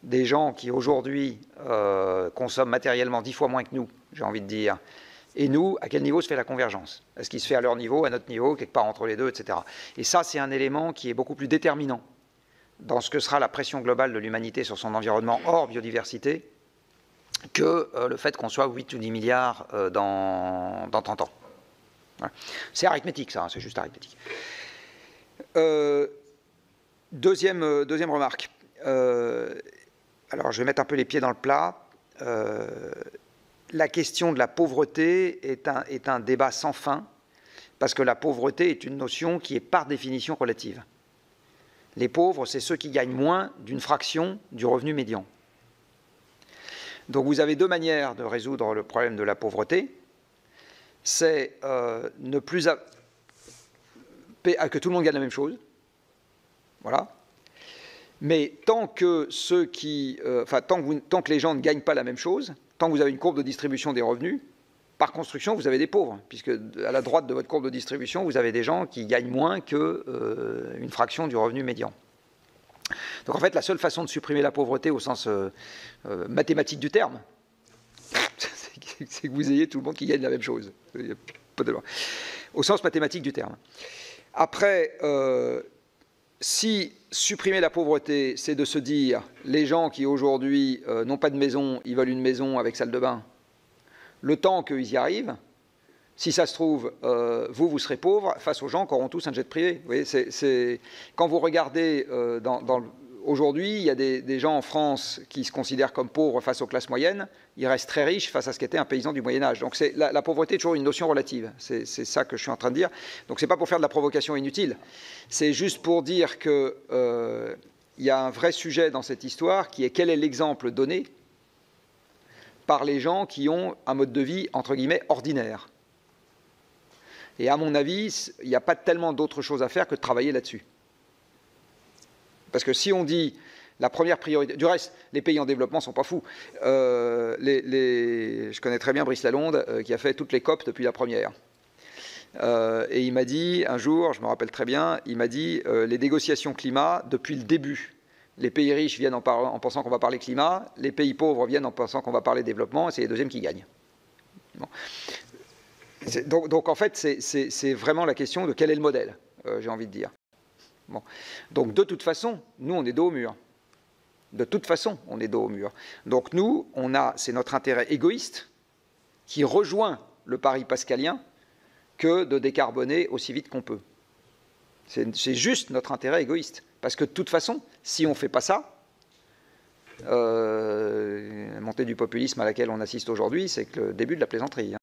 des gens qui aujourd'hui consomment matériellement 10 fois moins que nous, j'ai envie de dire, et nous, à quel niveau se fait la convergence? Est-ce qu'il se fait à leur niveau, à notre niveau, quelque part entre les deux, etc. Et ça, c'est un élément qui est beaucoup plus déterminant dans ce que sera la pression globale de l'humanité sur son environnement hors biodiversité que le fait qu'on soit 8 ou 10 milliards dans 30 ans. Voilà. C'est arithmétique, ça, hein, c'est juste arithmétique. Deuxième remarque. Alors, je vais mettre un peu les pieds dans le plat. La question de la pauvreté est un débat sans fin, parce que la pauvreté est une notion qui est par définition relative. Les pauvres, c'est ceux qui gagnent moins d'une fraction du revenu médian. Donc vous avez deux manières de résoudre le problème de la pauvreté. C'est ne plus que tout le monde gagne la même chose. Voilà. Mais tant que tant que les gens ne gagnent pas la même chose, tant que vous avez une courbe de distribution des revenus, par construction, vous avez des pauvres, puisque à la droite de votre courbe de distribution, vous avez des gens qui gagnent moins qu'une fraction du revenu médian. Donc en fait, la seule façon de supprimer la pauvreté au sens mathématique du terme, c'est que vous ayez tout le monde qui gagne la même chose. Au sens mathématique du terme. Après, si supprimer la pauvreté, c'est de se dire, les gens qui aujourd'hui n'ont pas de maison, ils veulent une maison avec salle de bain, le temps qu'ils y arrivent, si ça se trouve, vous serez pauvre face aux gens qui auront tous un jet privé. Vous voyez, quand vous regardez, aujourd'hui, il y a des gens en France qui se considèrent comme pauvres face aux classes moyennes, ils restent très riches face à ce qu'était un paysan du Moyen-Âge. Donc la pauvreté est toujours une notion relative, c'est ça que je suis en train de dire. Donc c'est pas pour faire de la provocation inutile, c'est juste pour dire qu'il y a un vrai sujet dans cette histoire qui est quel est l'exemple donné par les gens qui ont un mode de vie, entre guillemets, ordinaire. Et à mon avis, il n'y a pas tellement d'autres choses à faire que de travailler là-dessus. Parce que si on dit la première priorité... Du reste, les pays en développement ne sont pas fous. Je connais très bien Brice Lalonde, qui a fait toutes les COP depuis la première. Et il m'a dit, un jour, je me rappelle très bien, il m'a dit, les négociations climat, depuis le début, les pays riches viennent en pensant qu'on va parler climat, les pays pauvres viennent en pensant qu'on va parler développement, et c'est les deuxièmes qui gagnent. Bon. Donc en fait, c'est vraiment la question de quel est le modèle, j'ai envie de dire. Bon. Donc de toute façon, nous, on est dos au mur. De toute façon, on est dos au mur. Donc nous, c'est notre intérêt égoïste qui rejoint le pari pascalien que de décarboner aussi vite qu'on peut. C'est juste notre intérêt égoïste. Parce que de toute façon, si on ne fait pas ça, la montée du populisme à laquelle on assiste aujourd'hui, c'est que le début de la plaisanterie.